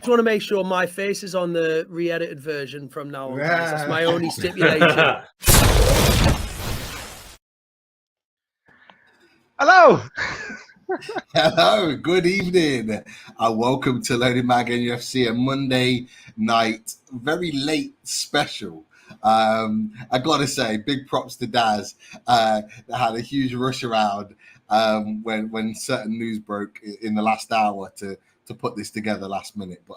Want to make sure my face is on the re-edited version from now on. Guys. That's my only stipulation. Hello. Hello, good evening. Welcome to Loaded Mag NUFC, a Monday night, very late special. I gotta say, big props to Daz. That had a huge rush around when certain news broke in the last hour to put this together last minute. But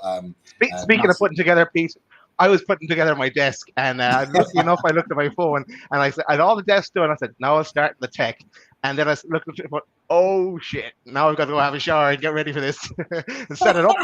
speaking of putting together, Pete, I was putting together my desk, and lucky enough, I looked at my phone, and I said, "I had all the desks done." I said, "Now I'll start the tech." And then I looked at it, but oh shit! Now I've got to go have a shower and get ready for this and set it up.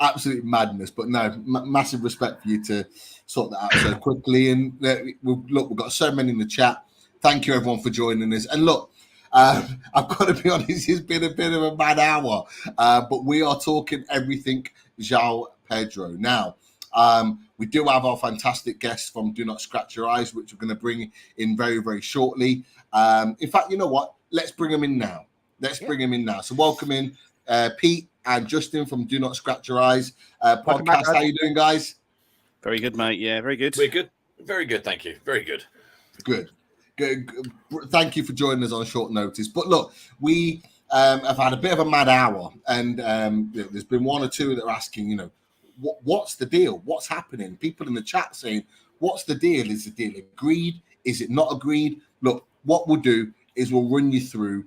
Absolute madness, but no, massive respect for you to sort that out so quickly. And look, we've got so many in the chat. Thank you everyone for joining us. And look, I've got to be honest, it's been a bit of a mad hour, but we are talking everything Joao Pedro. Now, we do have our fantastic guests from Do Not Scratch Your Eyes, which we're going to bring in very, very shortly. In fact, you know what? Let's bring them in now. Bring them in now. So welcome in Pete and Justin from Do Not Scratch Your Eyes podcast. How you doing, guys? Very good, mate. Yeah, very good. We're good. Very good, thank you. Very good. Good. Thank you for joining us on short notice. But look, we have had a bit of a mad hour, and there's been one or two that are asking, what's the deal? What's happening? People in the chat saying, what's the deal? Is the deal agreed? Is it not agreed? Look, what we'll do is we'll run you through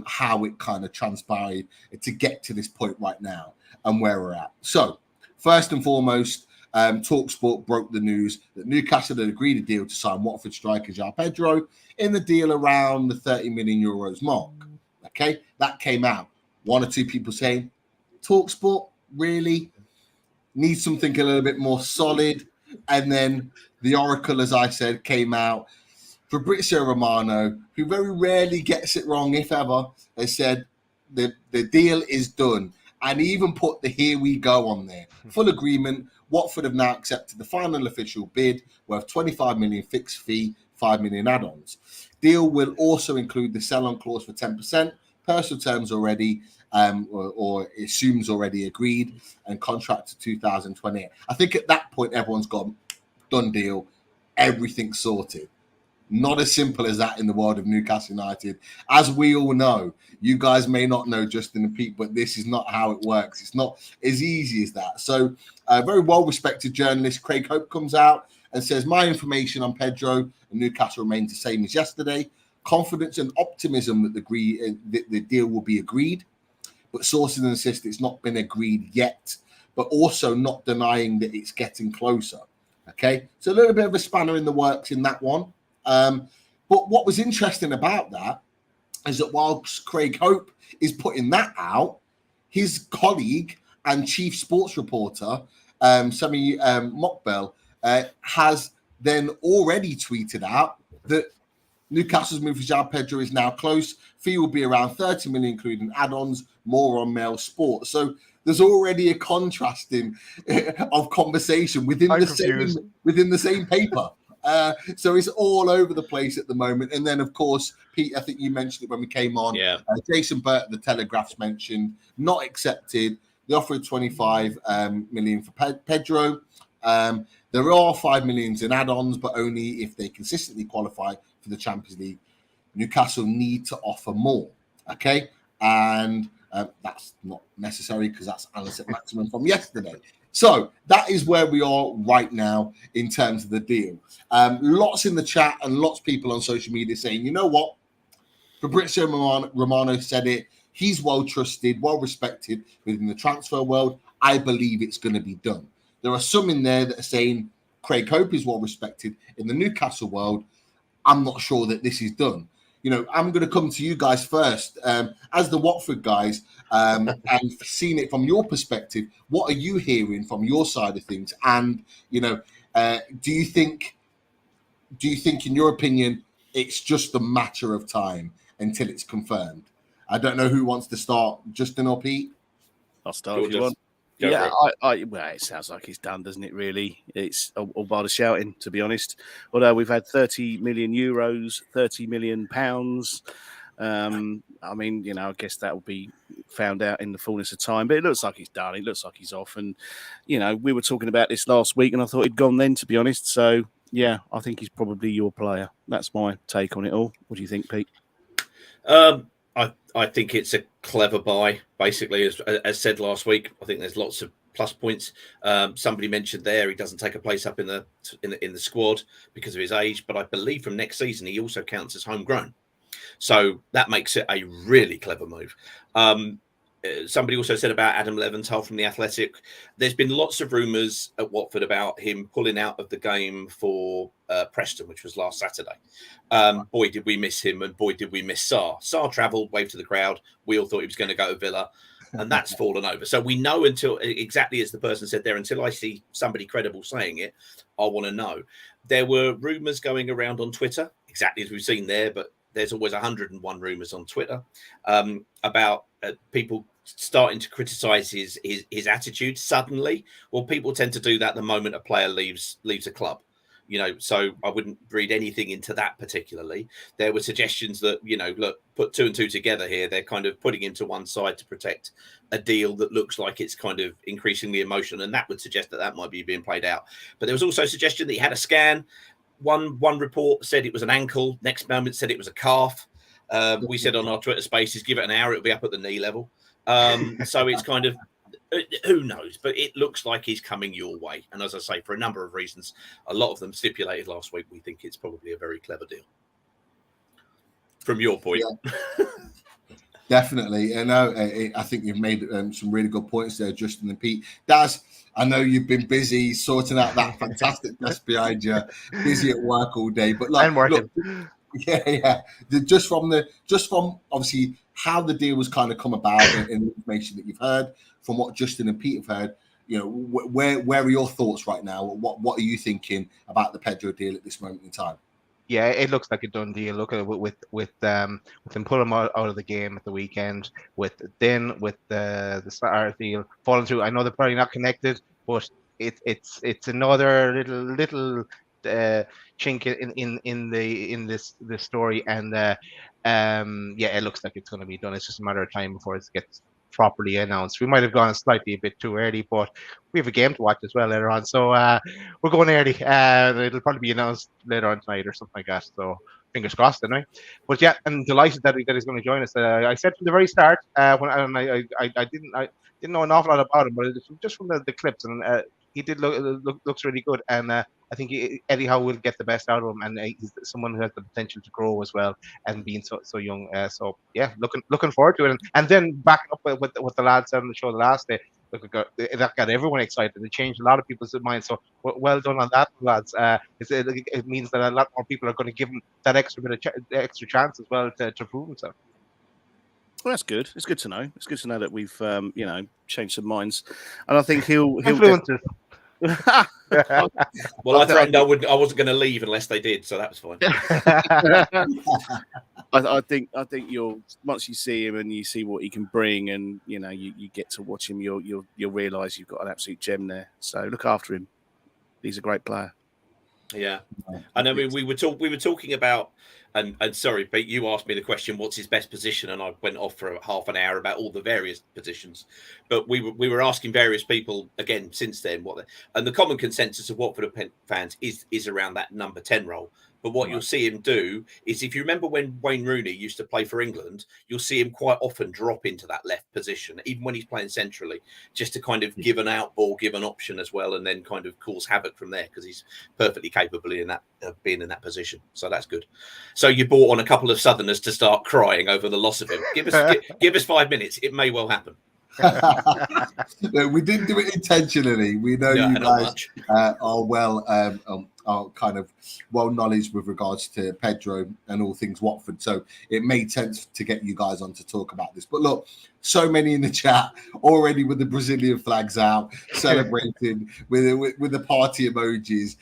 how it kind of transpired to get to this point right now and where we're at. So, first and foremost, TalkSport broke the news that Newcastle had agreed a deal to sign Watford striker Joao Pedro in the deal around the 30 million euros mark. Okay, that came out. One or two people saying, TalkSport really needs something a little bit more solid. And then the Oracle, as I said, came out. Fabrizio Romano, who very rarely gets it wrong, if ever, has said the deal is done. And he even put the here we go on there. Full agreement. Watford have now accepted the final official bid worth 25 million fixed fee, 5 million add-ons. Deal will also include the sell-on clause for 10%, personal terms already, or assumes already agreed, and contract to 2028. I think at that point, everyone's gone, done deal, everything's sorted. Not as simple as that in the world of Newcastle United. As we all know, you guys may not know Justin and Pete, but this is not how it works. It's not as easy as that. So a very well-respected journalist, Craig Hope, comes out and says, my information on Pedro and Newcastle remains the same as yesterday. Confidence and optimism that the deal will be agreed, but sources insist it's not been agreed yet, but also not denying that it's getting closer. Okay, so a little bit of a spanner in the works in that one. But what was interesting about that is that whilst Craig Hope is putting that out, his colleague and chief sports reporter, Sami Mokbel, has then already tweeted out that Newcastle's move for Joao Pedro is now close. Fee will be around 30 million, including add-ons, more on Mail Sport. So there's already a contrasting of conversation within the same paper. So it's all over the place at the moment. And then, of course, Pete, I think you mentioned it when we came on. Yeah. Jason Burt, the Telegraph's mentioned, not accepted. They offered 25 million for Pedro. There are 5 million in add-ons, but only if they consistently qualify for the Champions League. Newcastle need to offer more. Okay, and that's not necessary because that's Alice at maximum from yesterday. So that is where we are right now in terms of the deal. Lots in the chat and lots of people on social media saying, you know what? Fabrizio Romano said it. He's well trusted, well respected within the transfer world. I believe it's going to be done. There are some in there that are saying Craig Hope is well respected in the Newcastle world. I'm not sure that this is done. I'm going to come to you guys first. As the Watford guys, and seeing it from your perspective, what are you hearing from your side of things? And, do you think, in your opinion, it's just a matter of time until it's confirmed? I don't know who wants to start, Justin or Pete? I'll start if you want. Yeah, well, it sounds like it's done, doesn't it, really? It's all by the shouting, to be honest. Although we've had 30 million euros, 30 million pounds. I mean, I guess that will be found out in the fullness of time. But it looks like he's done. It looks like he's off. And, we were talking about this last week, and I thought he'd gone then, to be honest. So, yeah, I think he's probably your player. That's my take on it all. What do you think, Pete? I think it's a clever buy, basically, as said last week. I think there's lots of plus points. Somebody mentioned there he doesn't take a place up in the squad because of his age, but I believe from next season he also counts as homegrown. So that makes it a really clever move. Somebody also said about Adam Leventhal from The Athletic. There's been lots of rumours at Watford about him pulling out of the game for Preston, which was last Saturday. Boy, did we miss him, and boy, did we miss Sarr. Sarr travelled, waved to the crowd. We all thought he was going to go to Villa, and that's fallen over. So we know until, exactly as the person said there, until I see somebody credible saying it, I want to know. There were rumours going around on Twitter, exactly as we've seen there, but there's always 101 rumours on Twitter about people starting to criticise his attitude suddenly. Well, people tend to do that the moment a player leaves a club. So I wouldn't read anything into that particularly. There were suggestions that, look, put two and two together here. They're kind of putting him to one side to protect a deal that looks like it's kind of increasingly emotional, and that would suggest that might be being played out. But there was also a suggestion that he had a scan. One report said it was an ankle. Next moment said it was a calf. We said on our Twitter spaces, give it an hour, it'll be up at the knee level. So it's kind of, who knows? But it looks like he's coming your way. And as I say, for a number of reasons, a lot of them stipulated last week, we think it's probably a very clever deal. From your point. Yeah. Definitely. And I think you've made some really good points there, Justin and Pete. Daz, I know you've been busy sorting out that fantastic desk behind you, busy at work all day. But I'm working. Look, yeah. Just from obviously how the deal was kind of come about and the information that you've heard, from what Justin and Pete have heard, where are your thoughts right now? What are you thinking about the Pedro deal at this moment in time? Yeah, it looks like a done deal. Look at it with them pulling him out of the game at the weekend, with the Sarr deal falling through. I know they're probably not connected, but it's another little chink in this story, and it looks like it's going to be done. It's just a matter of time before it gets properly announced. We might have gone slightly a bit too early, but we have a game to watch as well later on, so we're going early. It'll probably be announced later on tonight or something like that, so fingers crossed anyway. But yeah, I'm delighted that he's going to join us. I said from the very start, I didn't know an awful lot about him, but just from the clips, and he did looks really good, and I think Eddie Howe will get the best out of him, and he's someone who has the potential to grow as well, and being so young. So yeah, looking forward to it, and then backing up with what the lads said on the show the last day. That got everyone excited. It changed a lot of people's minds. So well done on that, lads. It means that a lot more people are going to give him that extra chance as well to prove himself. Well, that's good. It's good to know. It's good to know that we've changed some minds, and I think he'll influencers. Well, I threatened I wasn't going to leave unless they did, so that was fine. I think you'll, once you see him and you see what he can bring, and you get to watch him, you'll realise you've got an absolute gem there. So look after him. He's a great player. Yeah, and I mean we were talking about, and sorry, Pete, you asked me the question, what's his best position, and I went off for half an hour about all the various positions, but we were asking various people again since then and the common consensus of Watford fans is around that number 10 role. But what you'll see him do is, if you remember when Wayne Rooney used to play for England, you'll see him quite often drop into that left position, even when he's playing centrally, just to kind of give an out ball, give an option as well, and then kind of cause havoc from there, because he's perfectly capable of being in that position. So that's good. So you brought on a couple of Southerners to start crying over the loss of him. Give us 5 minutes. It may well happen. We didn't do it intentionally. We know you guys are well, are kind of well knowledge with regards to Pedro and all things Watford. So it made sense to get you guys on to talk about this. But look, so many in the chat already with the Brazilian flags out, celebrating with the party emojis.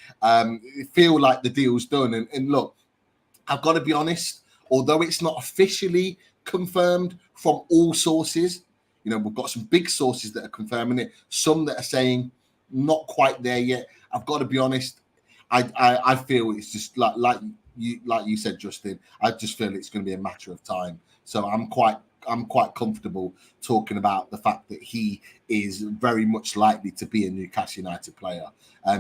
Feel like the deal's done. And look, I've got to be honest, although it's not officially confirmed from all sources, you know, we've got some big sources that are confirming it, some that are saying not quite there yet. I've got to be honest, I feel it's just like you said, Justin. I just feel it's going to be a matter of time. So I'm quite comfortable talking about the fact that he is very much likely to be a Newcastle United player.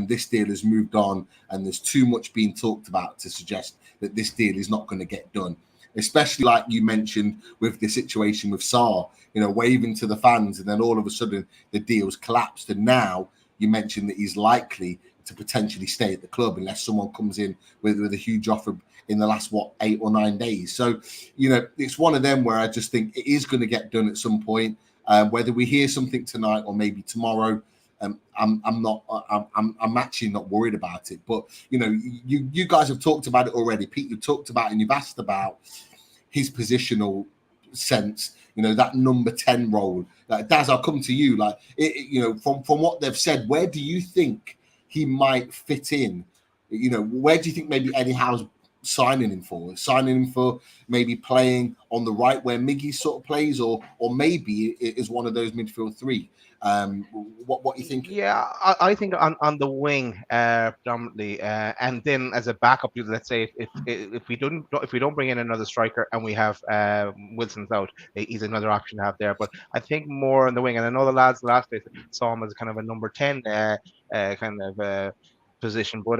This deal has moved on, and there's too much being talked about to suggest that this deal is not going to get done. Especially like you mentioned with the situation with Sarr, you know, waving to the fans, and then all of a sudden the deal's collapsed. And now you mentioned that he's likely to potentially stay at the club unless someone comes in with a huge offer in the last 8 or 9 days. So, you know, it's one of them where I just think it is going to get done at some point. Whether we hear something tonight or maybe tomorrow, I'm actually not worried about it. But you know, you guys have talked about it already. Pete, you've talked about and you've asked about his positional sense. You know, that number 10 role. Daz, I'll come to you. Like, you know, from what they've said, where do you think he might fit in? You know, where do you think maybe Eddie Howe's signing him for? Signing him for maybe playing on the right where Miggy sort of plays, or maybe it is one of those midfield three. What do you think? Yeah, I think on the wing predominantly, and then as a backup, let's say if we don't bring in another striker and we have Wilson's out, he's another option to have there. But I think more on the wing, and I know the lads last day saw him as kind of a number 10 kind of position, but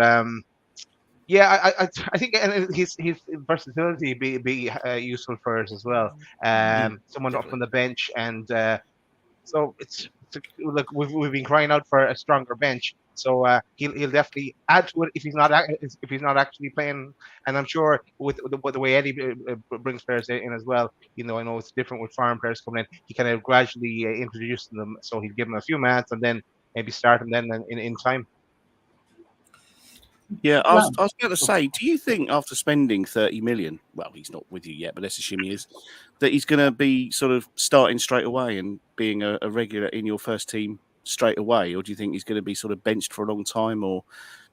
yeah, I think his versatility be useful for us as well. Someone up on the bench, and so look, we've been crying out for a stronger bench. So he'll definitely add to it if he's not actually playing. And I'm sure with the way Eddie brings players in as well, you know, I know it's different with foreign players coming in. He kind of gradually introduces them, so he'll give them a few minutes and then maybe start them then in time. Yeah, I was going to say, do you think after spending 30 million, well, he's not with you yet, but let's assume he is, that he's going to be sort of starting straight away and being a regular in your first team straight away? Or do you think he's going to be sort of benched for a long time? Or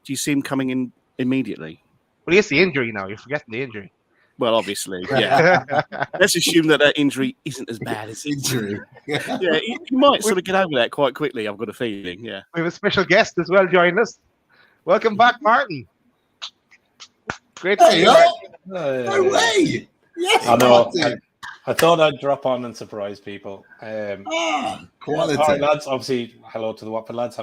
do you see him coming in immediately? Well, he has the injury now. You're forgetting the injury. Well, obviously, yeah. Let's assume that injury isn't as bad as injury. Yeah, he might sort of get over that quite quickly, I've got a feeling, yeah. We have a special guest as well joining us. Welcome back, Martin. Great to see you. No way. Yes, I know. Martin. I thought I'd drop on and surprise people. Quality. All right, lads. Obviously, hello to the Watford lads.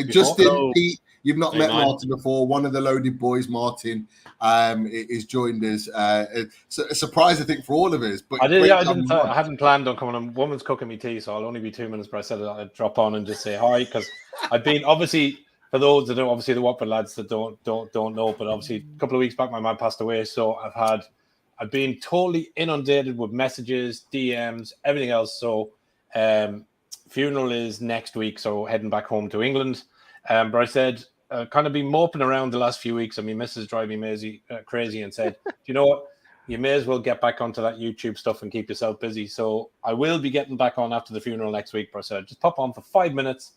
Justin, Pete, you've not met Martin before. One of the loaded boys, Martin, is joined us. It's a surprise, I think, for all of us. But I hadn't planned on coming on. Woman's cooking me tea, so I'll only be 2 minutes. But I said I'd drop on and just say hi because I've been obviously. For those that don't, obviously the Watford lads that don't know, but obviously a couple of weeks back my man passed away, so I've been totally inundated with messages, DMs, everything else. So funeral is next week, so heading back home to England. But I said kind of been moping around the last few weeks, and my missus driving me crazy, and said, "Do you know what? You may as well get back onto that YouTube stuff and keep yourself busy." So I will be getting back on after the funeral next week. But I said, just pop on for 5 minutes.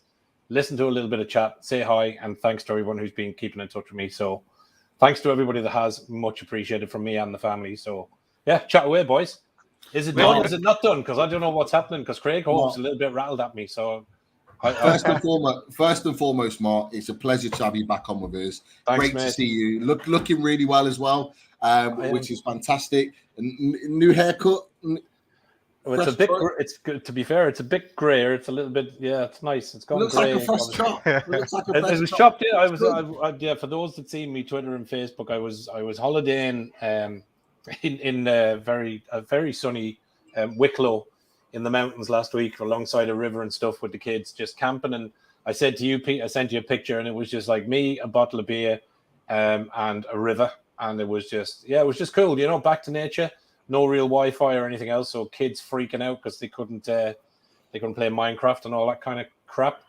Listen to a little bit of chat, say hi, and thanks to everyone who's been keeping in touch with me. So thanks to everybody that has, much appreciated from me and the family. So yeah, chat away, boys. Is it done? Is it not done? Because I don't know what's happening, because Craig Hope's a little bit rattled at me. So first and foremost, Mark, it's a pleasure to have you back on with us. Thanks, Great mate. to see you. Looking really well as well, which is fantastic. New haircut. It's a bit. It's good. To be fair, it's a bit grayer. It's a little bit. Yeah, it's nice. It's gone grey. Like a fresh chop. It was chopped. Yeah, I was. Yeah, for those that see me Twitter and Facebook, I was holidaying in a very sunny Wicklow in the mountains last week, alongside a river and stuff with the kids, just camping. And I said to you, Pete, I sent you a picture, and it was just like me, a bottle of beer, and a river. and it was just cool. You know, back to nature. No real Wi-Fi or anything else, so kids freaking out because they couldn't play Minecraft and all that kind of crap.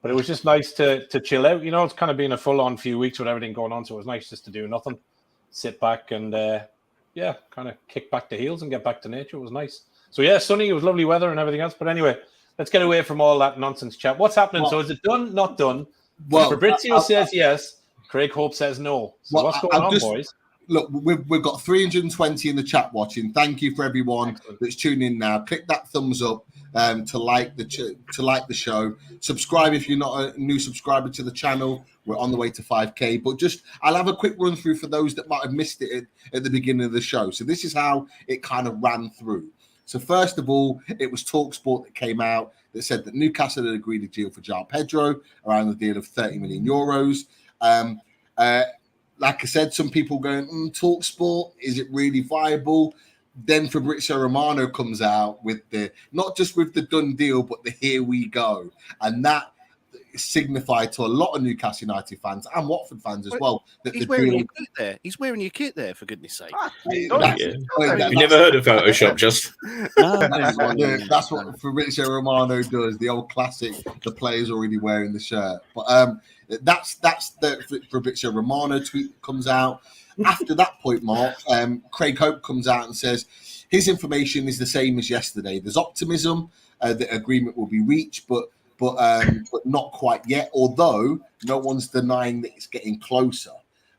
But it was just nice to chill out. You know, it's kind of been a full-on few weeks with everything going on, so it was nice just to do nothing, sit back and kind of kick back the heels and get back to nature. It was nice. So yeah, sunny. It was lovely weather and everything else. But anyway, let's get away from all that nonsense chat. What's happening? So is it done? Not done? Well, Fabrizio says yes. Craig Hope says no. So what's going on, boys? Look, we've got 320 in the chat watching. Thank you for everyone that's tuning in now. Click that thumbs up to like the show. Subscribe if you're not a new subscriber to the channel. We're on the way to 5K. But I'll have a quick run through for those that might have missed it at the beginning of the show. So this is how it kind of ran through. So first of all, it was TalkSport that came out that said that Newcastle had agreed a deal for Joao Pedro around the deal of 30 million euros. Like I said, some people going, TalkSport, is it really viable? Then Fabrizio Romano comes out with not just with the done deal, but the here we go. And that signified to a lot of Newcastle United fans and Watford fans as well. That he's wearing your kit there. He's wearing your kit there, for goodness sake. You never heard of Photoshop, just. That's what Fabrizio Romano does, the old classic, the player's already wearing the shirt. But that's the Fabrizio Romano tweet that comes out. After that point, Mark, Craig Hope comes out and says his information is the same as yesterday. There's optimism that agreement will be reached, but not quite yet, although no one's denying that it's getting closer.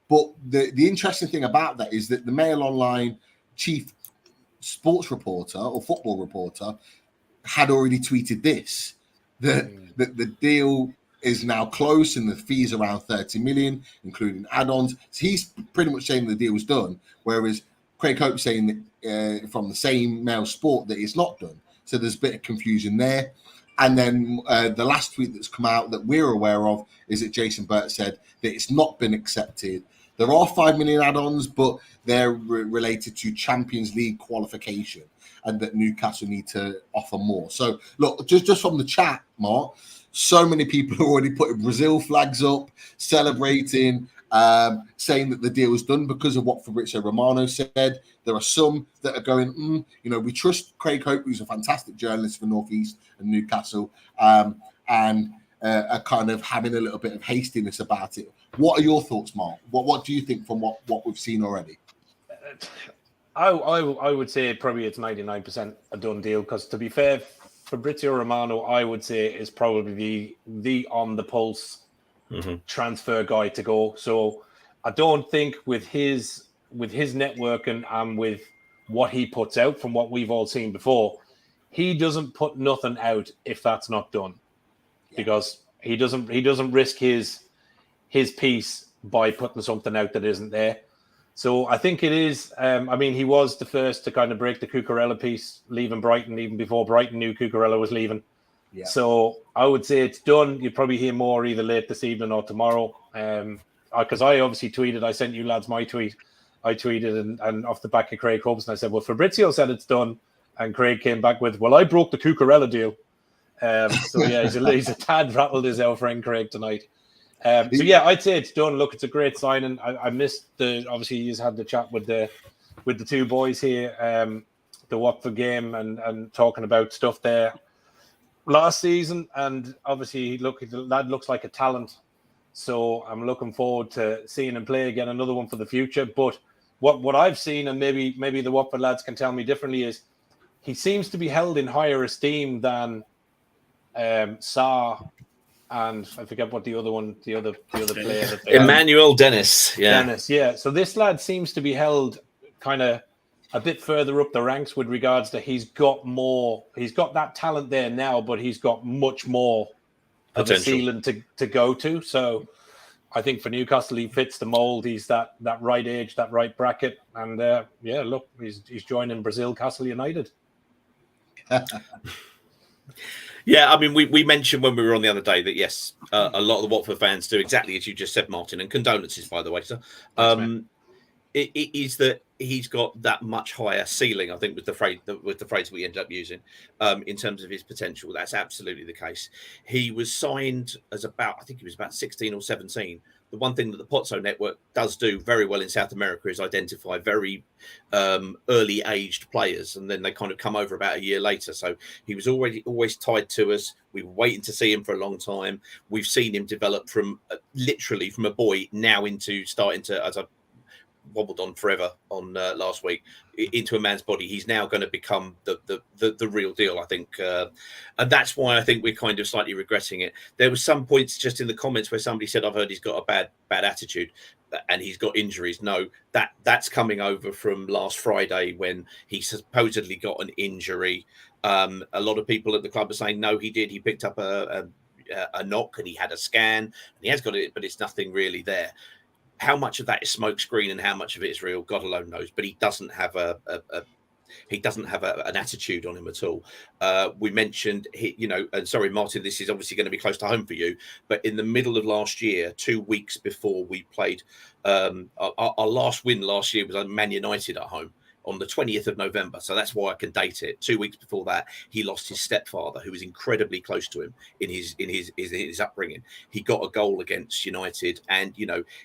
But the interesting thing about that is that the Mail Online chief sports reporter or football reporter had already tweeted this, that the deal is now close and the fees around 30 million, including add-ons. So he's pretty much saying the deal was done, whereas Craig Hope's saying that, from the same Mail Sport that it's not done. So there's a bit of confusion there. And then the last tweet that's come out that we're aware of is that Jason Burt said that it's not been accepted. There are 5 million add-ons, but they're related to Champions League qualification and that Newcastle need to offer more. So look, just from the chat, Mark, so many people are already putting Brazil flags up, celebrating, saying that the deal was done because of what Fabrizio Romano said. There are some that are going, we trust Craig Hope, who's a fantastic journalist for North East and Newcastle, and are kind of having a little bit of hastiness about it. What are your thoughts, Mark? What do you think from what we've seen already? I would say probably it's 99% a done deal, because to be fair, Fabrizio Romano, I would say, is probably the on the pulse transfer guy to go. So I don't think with his networking and with what he puts out, from what we've all seen before, he doesn't put nothing out if that's not done, because he doesn't risk his piece by putting something out that isn't there. So I think it is. He was the first to kind of break the Cucurella piece, leaving Brighton even before Brighton knew Cucurella was leaving. Yeah. So I would say it's done. You'll probably hear more either late this evening or tomorrow. Because I obviously tweeted. I sent you lads my tweet. I tweeted and off the back of Craig Hobbs, and I said, well, Fabrizio said it's done. And Craig came back with, well, I broke the Cucurella deal. So yeah, he's a tad rattled his our friend Craig tonight. So yeah, I'd say it's done. Look, it's a great signing. I missed obviously he's had the chat with the two boys here, the Watford game and talking about stuff there last season. And obviously, the lad looks like a talent. So I'm looking forward to seeing him play again, another one for the future. But what I've seen, and maybe the Watford lads can tell me differently, is he seems to be held in higher esteem than Sarr. And I forget what the other player. Emmanuel Dennis. Yeah. Dennis, yeah. So this lad seems to be held kind of a bit further up the ranks with regards to he's got that talent there now, but he's got much more of a ceiling to go to. So I think for Newcastle, he fits the mold. He's that right age, that right bracket. And look, he's joining Brazil Castle United. Yeah, I mean, we mentioned when we were on the other day that, yes, a lot of the Watford fans do exactly as you just said, Martin, and condolences, by the way, sir. It is that he's got that much higher ceiling, I think, with the phrase we ended up using, in terms of his potential. That's absolutely the case. He was signed as about 16 or 17 the one thing that the Pozzo network does do very well in South America is identify very early aged players, and then they kind of come over about a year later. So he was always tied to us. We were waiting to see him for a long time. We've seen him develop from literally from a boy now into starting to, as I wobbled on forever on last week, into a man's body. He's now going to become the real deal, I think, and that's why I think we're kind of slightly regretting it. There was some points just in the comments where somebody said, I've heard he's got a bad attitude and he's got injuries. No, that's coming over from last Friday when he supposedly got an injury. A lot of people at the club are saying no, he did. He picked up a knock and he had a scan and he has got it, but it's nothing really there. How much of that is smokescreen and how much of it is real, God alone knows. But he doesn't have an attitude on him at all. We mentioned, and sorry, Martin, this is obviously going to be close to home for you, but in the middle of last year, 2 weeks before we played, our last win last year was on Man United at home on the 20th of November. So that's why I can date it. 2 weeks before that, he lost his stepfather, who was incredibly close to him in his upbringing. He got a goal against United, and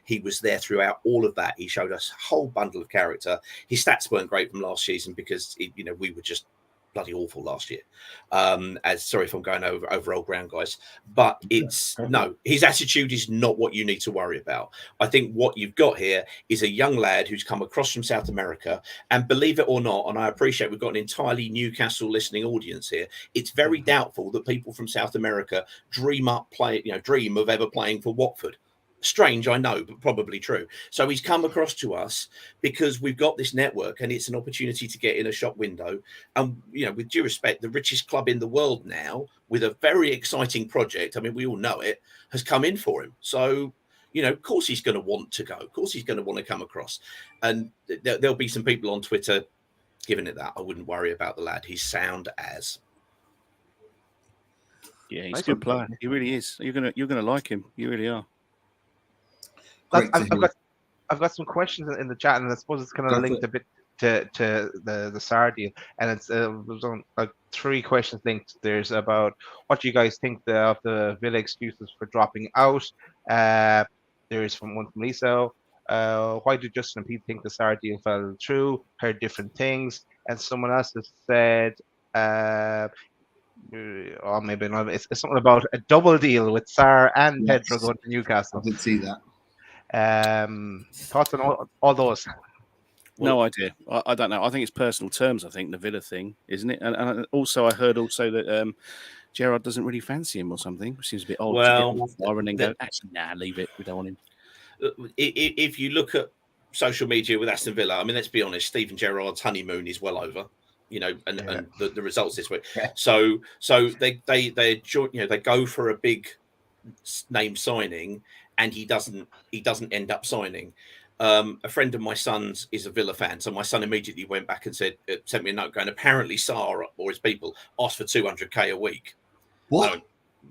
he was there throughout all of that. He showed us a whole bundle of character. His stats weren't great from last season because we were just bloody awful last year. Sorry if I'm going over old ground, guys, but his attitude is not what you need to worry about. I think what you've got here is a young lad who's come across from South America, and believe it or not, and I appreciate we've got an entirely Newcastle listening audience here, it's very doubtful that people from South America dream of ever playing for Watford. Strange, I know, but probably true. So he's come across to us because we've got this network and it's an opportunity to get in a shop window. And, with due respect, the richest club in the world now, with a very exciting project, I mean, we all know it, has come in for him. So, of course he's going to want to go. Of course he's going to want to come across. And there'll be some people on Twitter giving it that. I wouldn't worry about the lad. He's sound as. Yeah, he's a good player. He really is. You're gonna like him. You really are. I've got some questions in the chat, and I suppose it's kind of linked a bit to the Sarr deal, and it's there's on three questions linked. There's about what do you guys think of the Villa excuses for dropping out. There's one from Lisa. Why do Justin and Pete think the Sarr deal fell through? Heard different things, and someone else has said. Or maybe not. It's something about a double deal with Sarr and Pedro going to Newcastle. I did see that. Thoughts on all those? No idea. I don't know. I think it's personal terms. I think the Villa thing, isn't it? And also, I heard also that Gerrard doesn't really fancy him or something. Which seems a bit odd. Well, to get him and then go, actually, leave it. We don't want him. If you look at social media with Aston Villa, I mean, let's be honest. Steven Gerrard's honeymoon is well over. And the results this week. Yeah. So they go for a big name signing, and he doesn't end up signing. A friend of my son's is a Villa fan, so my son immediately went back and sent me a note going, apparently Sarr or his people asked for 200k a week. What?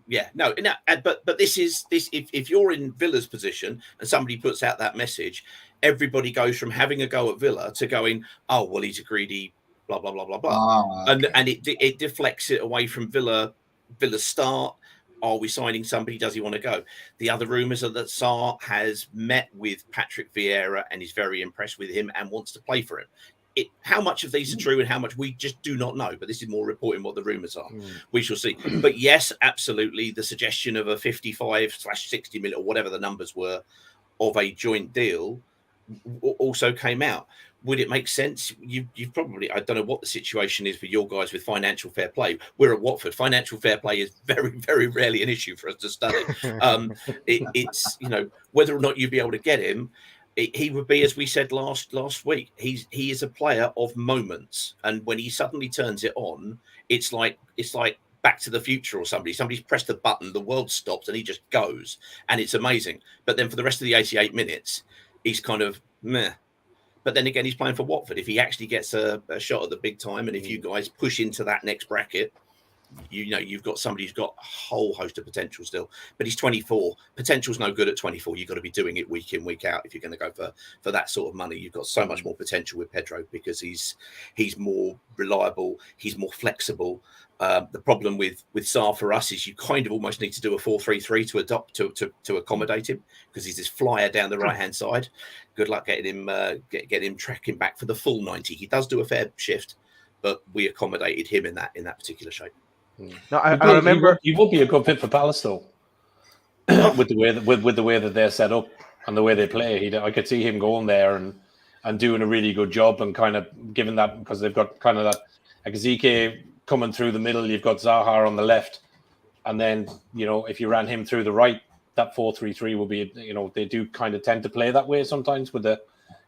But this if you're in Villa's position and somebody puts out that message, everybody goes from having a go at Villa to going, oh well, he's a greedy blah blah blah blah blah. Oh, okay. And it deflects it away from Villa's start. Are we signing somebody? Does he want to go? The other rumours are that Sarr has met with Patrick Vieira and is very impressed with him and wants to play for him. How much of these are true and how much we just do not know, but this is more reporting what the rumours are. We shall see. But yes, absolutely, the suggestion of a 55/60 million or whatever the numbers were of a joint deal also came out. Would it make sense? You've probably, I don't know what the situation is for your guys with financial fair play. We're at Watford. Financial fair play is very, very rarely an issue for us to study. It's whether or not you'd be able to get him. He would be, as we said last week, he is a player of moments, and when he suddenly turns it on, it's like Back to the Future or somebody's pressed the button, the world stops, and he just goes, and it's amazing. But then for the rest of the 88 minutes, he's kind of meh. But then again, he's playing for Watford. If he actually gets a shot at the big time, and if you guys push into that next bracket, you've got somebody who's got a whole host of potential still, but he's 24. Potential's no good at 24. You've got to be doing it week in, week out if you're going to go for that sort of money. You've got so much more potential with Pedro because he's more reliable, he's more flexible. The problem with Sarr for us is you kind of almost need to do a 4-3-3 to adopt to accommodate him, because he's this flyer down the right hand side. Good luck getting him get him tracking back for the full 90. He does do a fair shift, but we accommodated him in that particular shape. No, I remember he would be a good fit for Palace though, with the way that they're set up and the way they play. I could see him going there and doing a really good job, and kind of given that, because they've got kind of that like Zeke coming through the middle, you've got Zaha on the left, and then if you ran him through the right, that 4-3-3 will be, they do kind of tend to play that way sometimes with the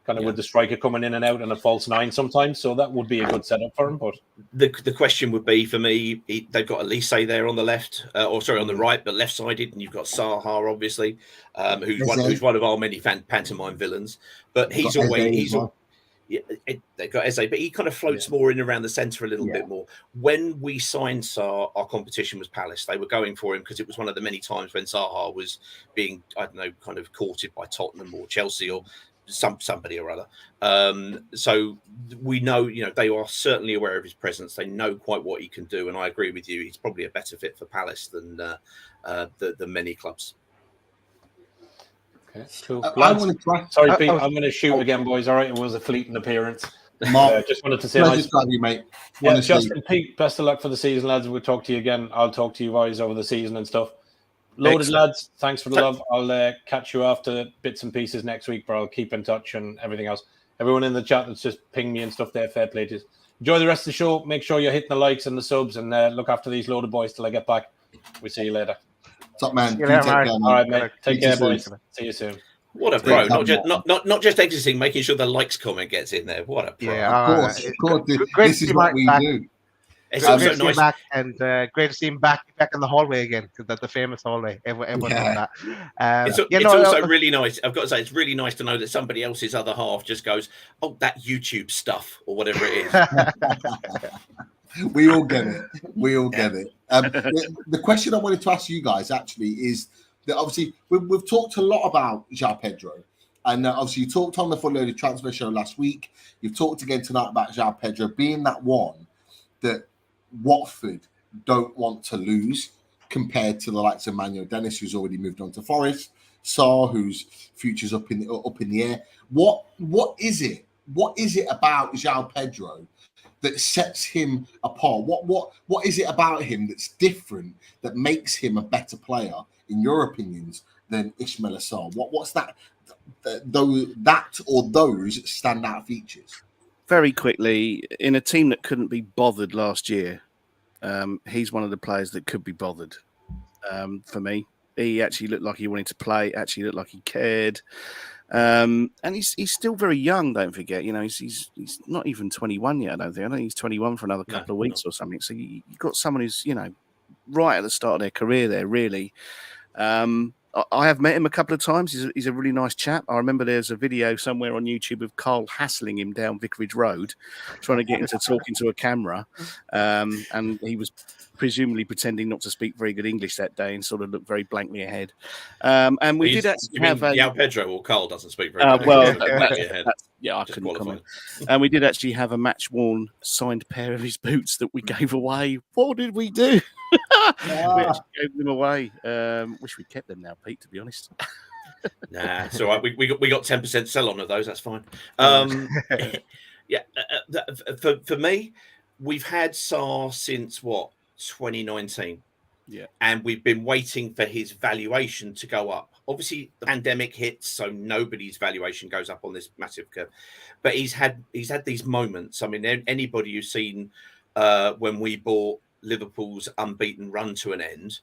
with the striker coming in and out and a false nine sometimes. So that would be a good setup for him. But the question would be for me, they've got Elise there on the left, on the right, but left-sided, and you've got Sarr, obviously, who's one of our many pantomime villains. But they've got Eze, but he kind of floats more in around the centre a little bit more. When we signed Sarr, our competition was Palace. They were going for him because it was one of the many times when Sarr was being, kind of courted by Tottenham or Chelsea or somebody or other. So we know, they are certainly aware of his presence. They know quite what he can do, and I agree with you. He's probably a better fit for Palace than the many clubs. Okay, cool. Sorry, Pete, I'm going to shoot again, boys. All right, it was a fleeting appearance. Mark, just wanted to say nice to you, mate. Yeah, Justin, Pete, best of luck for the season, lads. We'll talk to you again. I'll talk to you guys over the season and stuff. Loaded, excellent. Lads. Thanks for the love. I'll catch you after bits and pieces next week, but I'll keep in touch and everything else. Everyone in the chat that's just pinged me and stuff there, fair play to you. Enjoy the rest of the show. Make sure you're hitting the likes and the subs, and look after these loaded boys till I get back. We'll see you later. Top man. All right, mate. Take care, boys. See you soon. What a pro! Not just exiting, making sure the likes comment gets in there. What a pro! Yeah, of course. This is what we do. It's also nice, back, and great to see him back in the hallway again, the famous hallway. Everyone knows that. It's also really nice. I've got to say, it's really nice to know that somebody else's other half just goes, "Oh, that YouTube stuff" or whatever it is. We all get it. We all get it. The question I wanted to ask you guys actually is that obviously we've talked a lot about Joao Pedro, and obviously you talked on the Full Loaded Transfer Show last week. You've talked again tonight about Joao Pedro being that one that Watford don't want to lose compared to the likes of Manuel Dennis, who's already moved on to Forest, Sarr, whose future's up in the air. What is it? What is it about Joao Pedro that sets him apart? What is it about him that's different, that makes him a better player, in your opinions, than Ismaila Sarr? What's that? Those standout features. Very quickly, in a team that couldn't be bothered last year, he's one of the players that could be bothered. For me, he actually looked like he wanted to play. Actually looked like he cared. And he's still very young. Don't forget, he's not even 21 yet. I don't think he's 21 for another couple of weeks or something. So you've got someone who's right at the start of their career there, really. I have met him a couple of times. He's a really nice chap. I remember there's a video somewhere on YouTube of Carl hassling him down Vicarage Road, trying to get him to talk into a camera. And he was presumably pretending not to speak very good English that day and sort of looked very blankly ahead. And we did actually have Joao Pedro or Carl doesn't speak very good English. I couldn't comment. And we did actually have a match-worn signed pair of his boots that we gave away. What did we do? We actually gave them away. Wish we kept them now, Pete, to be honest. Nah, it's all right. We got 10% sell on of those. That's fine. For me, we've had Sarr since 2019. Yeah, and we've been waiting for his valuation to go up. Obviously, the pandemic hits, so nobody's valuation goes up on this massive curve. But he's had these moments. I mean, anybody who's seen when we bought Liverpool's unbeaten run to an end,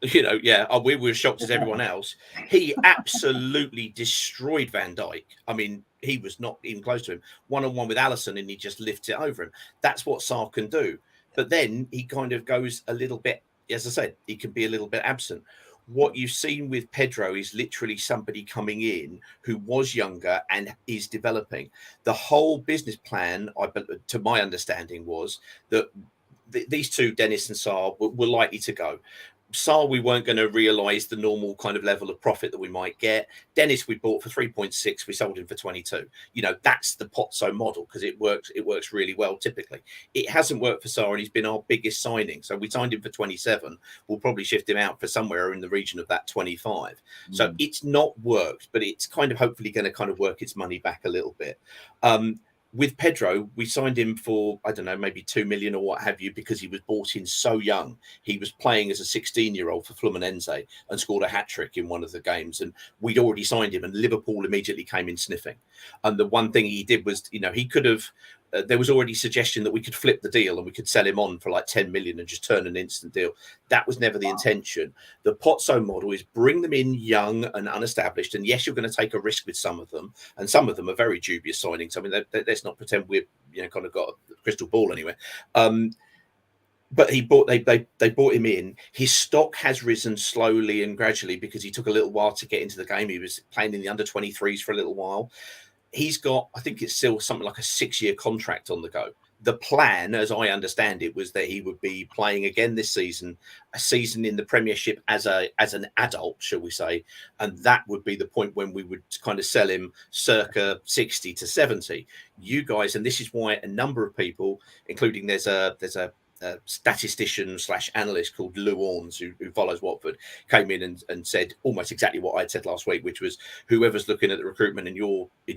we were shocked as everyone else. He absolutely destroyed Van Dijk. I mean, he was not even close to him. 1-on-1 with Alisson, and he just lifts it over him. That's what Sarr can do. But then he kind of goes a little bit, as I said, he can be a little bit absent. What you've seen with Pedro is literally somebody coming in who was younger and is developing. The whole business plan, to my understanding, was that these two, Dennis and Sarr, were likely to go. Sarr, we weren't going to realise the normal kind of level of profit that we might get. Dennis, we bought for 3.6. We sold him for 22. That's the Pozzo model because it works. It works really well typically. It hasn't worked for Sarr, and he's been our biggest signing. So we signed him for 27. We'll probably shift him out for somewhere in the region of that 25. So it's not worked, but it's kind of hopefully going to kind of work its money back a little bit. With Pedro, we signed him for, I don't know, maybe 2 million or what have you, because he was bought in so young. He was playing as a 16-year-old for Fluminense and scored a hat-trick in one of the games. And we'd already signed him, and Liverpool immediately came in sniffing. And the one thing he did was, he could have, there was already suggestion that we could flip the deal and we could sell him on for like 10 million and just turn an instant deal. That was never the intention. The Pozzo model is bring them in young and unestablished. And yes, you're going to take a risk with some of them. And some of them are very dubious signings. I mean, let's not pretend we're, kind of got a crystal ball anyway. But they brought him in. His stock has risen slowly and gradually because he took a little while to get into the game. He was playing in the under 23s for a little while. He's got, I think it's still something like a 6-year contract on the go. The plan, as I understand it, was that he would be playing again this season, a season in the Premiership as an adult, shall we say, and that would be the point when we would kind of sell him circa 60 to 70. You guys, and this is why a number of people, including there's a statistician / analyst called Lou Orns, who follows Watford, came in and said almost exactly what I'd said last week, which was whoever's looking at the recruitment in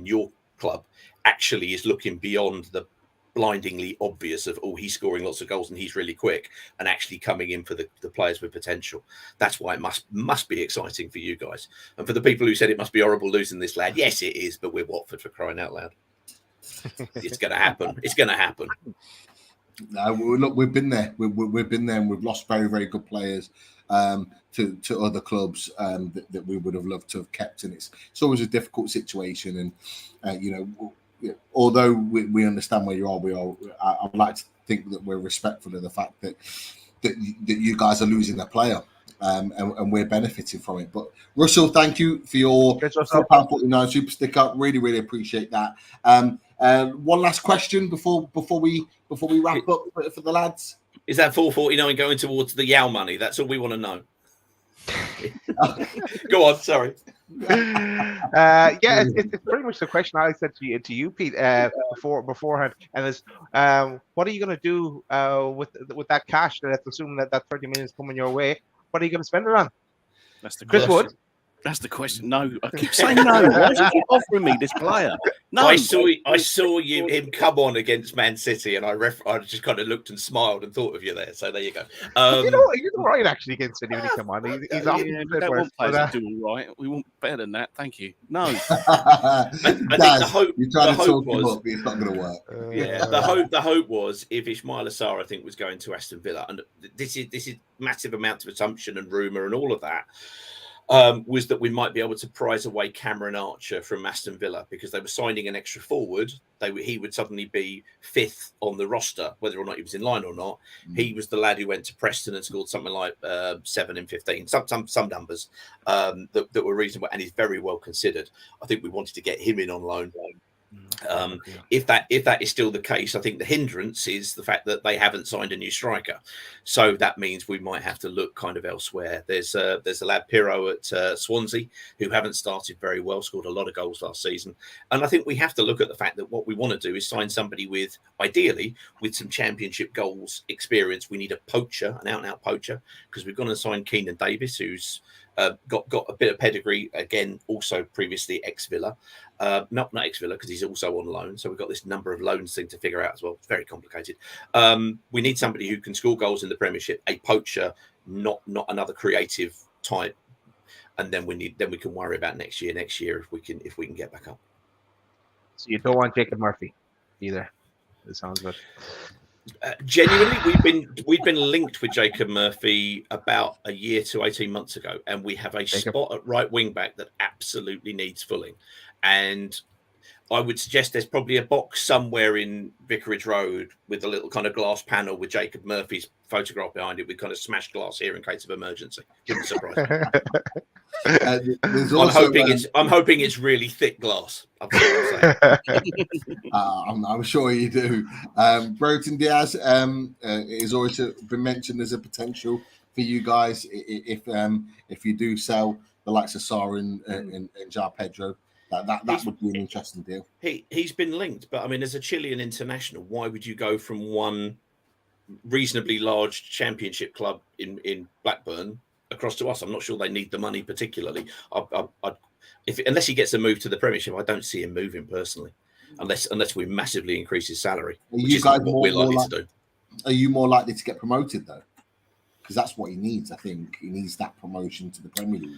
your club actually is looking beyond the blindingly obvious of, he's scoring lots of goals and he's really quick, and actually coming in for the players with potential. That's why it must be exciting for you guys. And for the people who said it must be horrible losing this lad, yes, it is, but we're Watford, for crying out loud. It's going to happen. It's going to happen. No, look, we've been there. We've been there, and we've lost very, very good players to other clubs that we would have loved to have kept. And it's always a difficult situation. And although we understand where you are, I would like to think that we're respectful of the fact that you guys are losing a player, and we're benefiting from it. But Russell, thank you for your £4.49 super sticker. Really, really appreciate that. One last question before we wrap up for the lads. Is that $4.49 going towards the Yao money? That's all we want to know. Go on, sorry. It's pretty much the question I said to you, Pete, beforehand, and is what are you going to do with that cash? Let's assume that 30 million is coming your way. What are you going to spend it on? That's the Chris question. Wood. That's the question. No, I keep saying no. Why do you keep offering me this player? No, I saw him come on against Man City, and I just kind of looked and smiled and thought of you there. So there you go. He's all right actually against City when he come on. He's on. We don't want players to do all right. We want better than that. Thank you. No. I think the hope was it's not going to work. The hope was if Ismaila Sarr, I think, was going to Aston Villa, and this is massive amounts of assumption and rumour and all of that. Was that we might be able to prize away Cameron Archer from Aston Villa because they were signing an extra forward. He would suddenly be 5th on the roster, whether or not he was in line or not. He was the lad who went to Preston and scored something like 7 in 15, some numbers that were reasonable, and he's very well considered. I think we wanted to get him in on loan. If that is still the case, I think the hindrance is the fact that they haven't signed a new striker, so that means we might have to look kind of elsewhere. There's a lad Pirro at Swansea who haven't started very well, scored a lot of goals last season, and I think we have to look at the fact that what we want to do is sign somebody with, ideally, with some Championship goals experience. We need a poacher, an out-and-out poacher, because we've gone and signed Keenan Davis, who's got a bit of pedigree, again, also previously ex-Villa. Not ex-Villa, because he's also on loan. So we've got this number of loans thing to figure out as well. It's very complicated. We need somebody who can score goals in the Premiership, a poacher, not another creative type. And then we can worry about next year if we can get back up. So you don't want Jacob Murphy either. It sounds good. Genuinely, we've been linked with Jacob Murphy about a year to 18 months ago, and we have a spot at right wing back that absolutely needs filling. And I would suggest there's probably a box somewhere in Vicarage Road with a little kind of glass panel with Jacob Murphy's photograph behind it with kind of smashed glass here in case of emergency. Wouldn't surprise me. There's also, I'm hoping it's really thick glass. I'm sure you do. Broton Diaz is always been mentioned as a potential for you guys if you do sell the likes of Sarr and Joao Pedro. That would be an interesting deal. He's been linked, but I mean, as a Chilean international, why would you go from one reasonably large championship club in Blackburn across to us? I'm not sure they need the money particularly. Unless he gets a move to the Premiership, I don't see him moving personally, unless we massively increase his salary, which is what we're likely to do. Are you more likely to get promoted though? Because that's what he needs. I think he needs that promotion to the Premier League.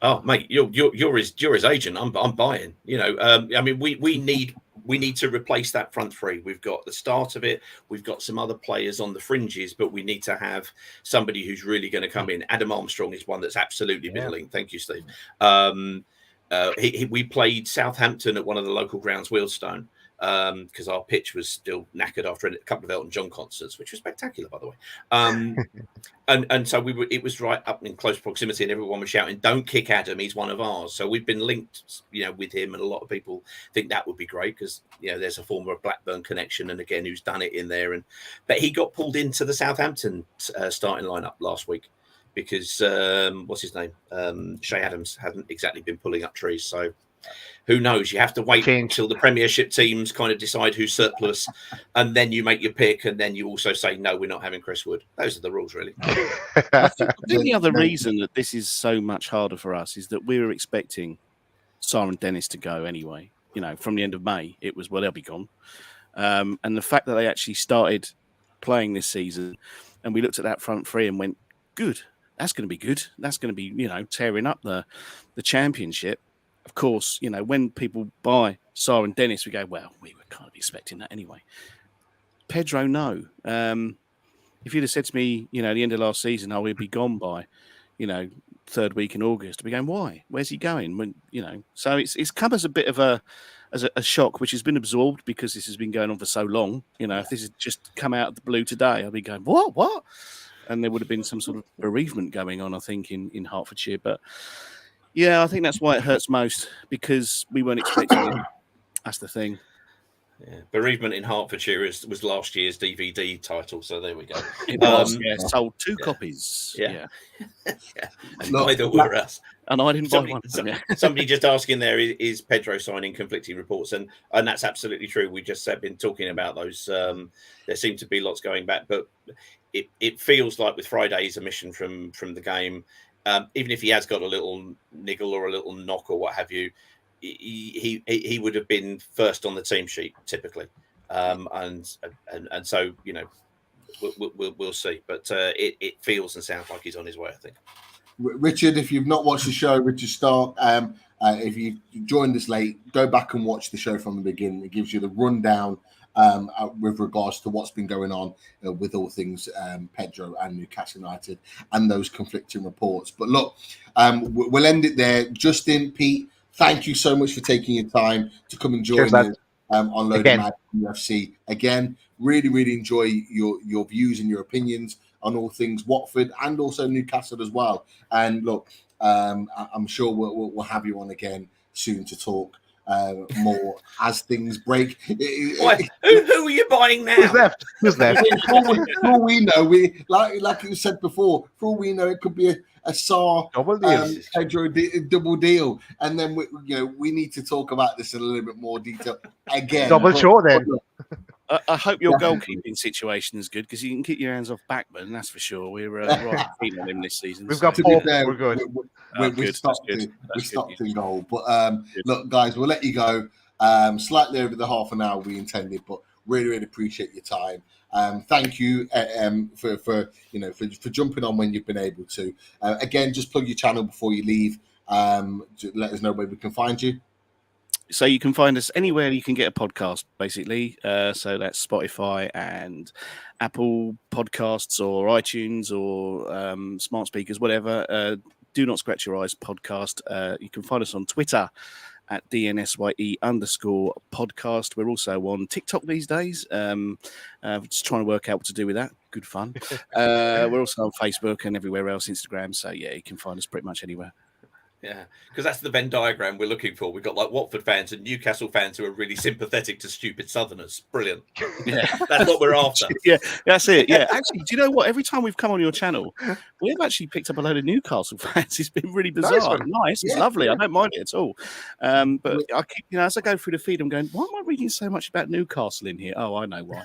Oh, mate, you're his agent. I'm buying. I mean, we need to replace that front three. We've got the start of it. We've got some other players on the fringes, but we need to have somebody who's really going to come in. Adam Armstrong is one that's absolutely been linked. Thank you, Steve. We played Southampton at one of the local grounds, Wealdstone, because our pitch was still knackered after a couple of Elton John concerts, which was spectacular, by the way. And so it was right up in close proximity, and everyone was shouting, "Don't kick Adam, he's one of ours." So we've been linked, with him, and a lot of people think that would be great because there's a former Blackburn connection, and again, who's done it in there. But he got pulled into the Southampton starting lineup last week because what's his name, Shay Adams hadn't exactly been pulling up trees. So who knows? You have to wait until the Premiership teams kind of decide who's surplus, and then you make your pick, and then you also say, no, we're not having Chris Wood. Those are the rules, really. I think the other reason that this is so much harder for us is that we were expecting Sarr and Dennis to go anyway. From the end of May, it was, well, they'll be gone. And the fact that they actually started playing this season, and we looked at that front three and went, good, that's going to be good. That's going to be, tearing up the Championship. Of course, when people buy Sarr and Dennis, we go, well, we were kind of expecting that anyway. Pedro, no. If you'd have said to me, the end of last season, oh, he'd be gone by, third week in August, I'd be going, why? Where's he going? When, so it's come as a bit of a shock, which has been absorbed because this has been going on for so long. If this had just come out of the blue today, I'd be going, what? And there would have been some sort of bereavement going on, I think, in Hertfordshire. But yeah, I think that's why it hurts most, because we weren't expecting it. That's the thing. Yeah. Bereavement in Hertfordshire was last year's DVD title, so there we go. It was, sold 2 copies. Yeah. And neither were us. And I didn't buy one. Somebody just asking there, is Pedro signing conflicting reports? And that's absolutely true. We just have been talking about those. There seem to be lots going back, but it feels like with Friday's omission from the game, even if he has got a little niggle or a little knock or what have you, he would have been first on the team sheet typically, and so we'll see. But it feels and sounds like he's on his way, I think. Richard, if you've not watched the show, Richard Stark, if you joined us late, go back and watch the show from the beginning. It gives you the rundown with regards to what's been going on with all things Pedro and Newcastle United and those conflicting reports. But look, we'll end it there. Justin, Pete, thank you so much for taking your time to come and join us on Loaded Mag NUFC. Again, really, really enjoy your views and your opinions on all things Watford and also Newcastle as well. And look, I'm sure we'll have you on again soon to talk more as things break. Wait, who are you buying now? Who's left? For all we know, like you said before, for all we know, it could be a Sarr Pedro double deal, and then we need to talk about this in a little bit more detail again. Short then. I hope your goalkeeping situation is good, because you can keep your hands off Backman, that's for sure. We're right keen on him this season. We've got 4. We're good. We're stopped in goal. But look, guys, we'll let you go. Slightly over the half an hour we intended, but really, really appreciate your time. Thank you for jumping on when you've been able to. Again, just plug your channel before you leave. To let us know where we can find you. So you can find us anywhere you can get a podcast, basically. So that's Spotify and Apple Podcasts or iTunes or smart speakers, whatever. Do Not Scratch Your Eyes podcast. You can find us on Twitter at DNSYE_podcast. We're also on TikTok these days. Just trying to work out what to do with that. Good fun. We're also on Facebook and everywhere else, Instagram. So yeah, you can find us pretty much anywhere. Yeah, because that's the Venn diagram we're looking for. We've got like Watford fans and Newcastle fans who are really sympathetic to stupid Southerners. Brilliant. Yeah, That's what we're after. Yeah, that's it. Yeah, actually, do you know what? Every time we've come on your channel, we've actually picked up a load of Newcastle fans. It's been really bizarre. Nice, it's lovely. I don't mind it at all. But I keep, as I go through the feed, I'm going, why am I reading so much about Newcastle in here? Oh, I know why.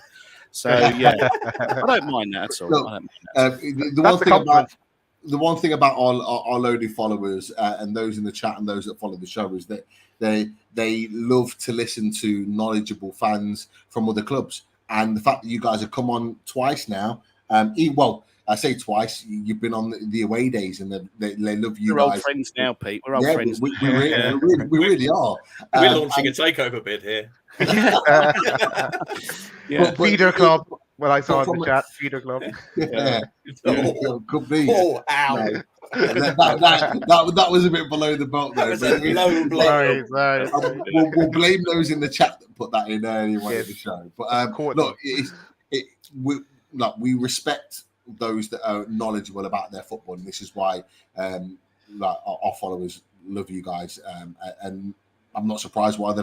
So yeah, I don't mind that at all. Look, I don't mind that. The one thing about our loaded followers and those in the chat and those that follow the show is that they love to listen to knowledgeable fans from other clubs. And the fact that you guys have come on twice now, well, I say twice, you've been on the away days, and they love you We're guys. old friends now, Pete. We're old friends. We really are. We're launching a takeover bid here. Yeah. Feeder Club. Well, I saw in the chat, Feeder Club. Yeah. Could be. Oh, ow. No. That was a bit below the belt, though. We'll blame those in the chat that put that in anyway in the show. But look, we respect those that are knowledgeable about their football, and this is why our followers love you guys, and I'm not surprised why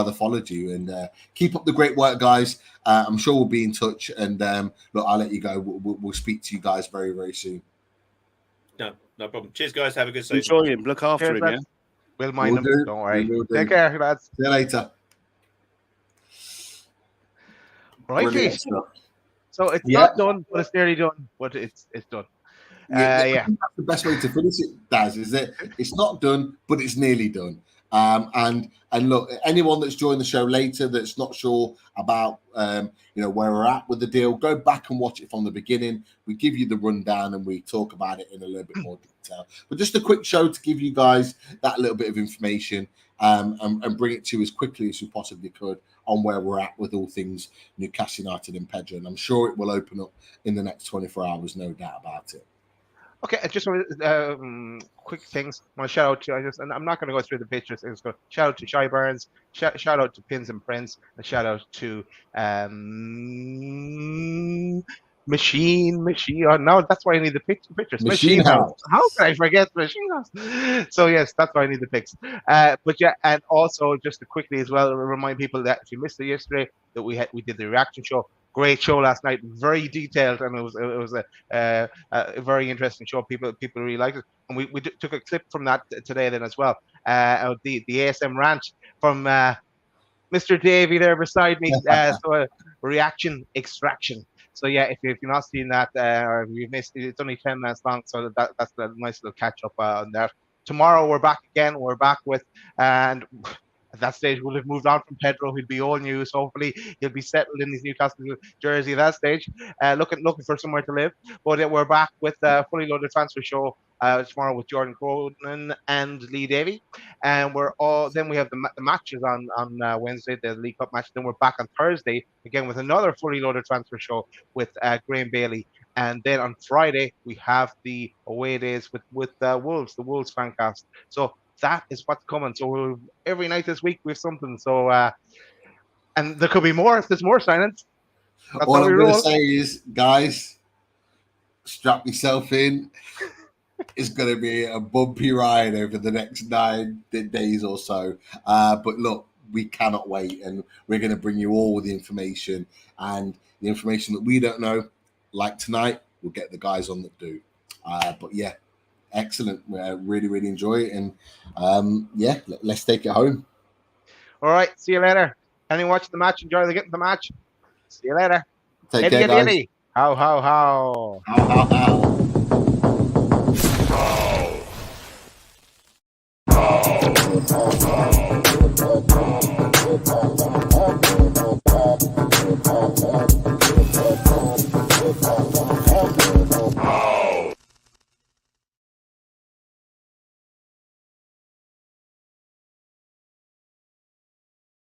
they followed you. And keep up the great work, guys. I'm sure we'll be in touch. And look, I'll let you go. We'll speak to you guys very, very soon. No problem. Cheers, guys. Have a good season. Enjoy him. Look after him. Yeah? We'll mind him. Don't worry. Take care, lads. See you later. Right, so it's not done, but it's nearly done. But it's done. That's the best way to finish it, Daz, is that it's not done, but it's nearly done. And look, anyone that's joined the show later that's not sure about where we're at with the deal, go back and watch it from the beginning. We give you the rundown and we talk about it in a little bit more detail. But just a quick show to give you guys that little bit of information and bring it to you as quickly as we possibly could on where we're at with all things Newcastle United and Pedro. And I'm sure it will open up in the next 24 hours, no doubt about it. Okay, I just want quick things. I want to shout out to, and I'm not going to go through the pictures. I'm just going to shout out to Shy Burns, shout out to Pins and Prince, and shout out to Machine. Oh, no, that's why I need the pictures. Machine House. How can I forget Machine House? So yes, that's why I need the pics. But yeah, and also just to quickly as well remind people that if you missed it yesterday, that we did the reaction show. Great show last night, very detailed, and it was a very interesting show. People really liked it, and we took a clip from that today then as well. The ASM rant from Mr. Davey there beside me. So a reaction extraction. So yeah, if you've not seen that, or you've missed it, it's only 10 minutes long. So that's a nice little catch up on that. Tomorrow we're back again. We're back with and. At that stage, we'll have moved on from Pedro. He'll be all news. Hopefully, he'll be settled in his Newcastle jersey at that stage. Looking for somewhere to live. But we're back with a fully loaded transfer show tomorrow with Jordan Cronin and Lee Davey. And then we have the matches on Wednesday, the League Cup match. Then we're back on Thursday again with another fully loaded transfer show with Graham Bailey. And then on Friday, we have the away days with Wolves, the Wolves fancast. So that is what's coming. So every night this week we have something. So and there could be more if there's more signings. All I'm going to say is, guys, strap yourself in. It's going to be a bumpy ride over the next 9 days or so. But look, we cannot wait, and we're going to bring you all the information, and the information that we don't know, like tonight, we'll get the guys on that do. But yeah. Excellent. Really, really enjoy it. And let's take it home. All right. See you later. Anyone watching the match, enjoy the match. See you later. Take care, guys. Eddie. How. How.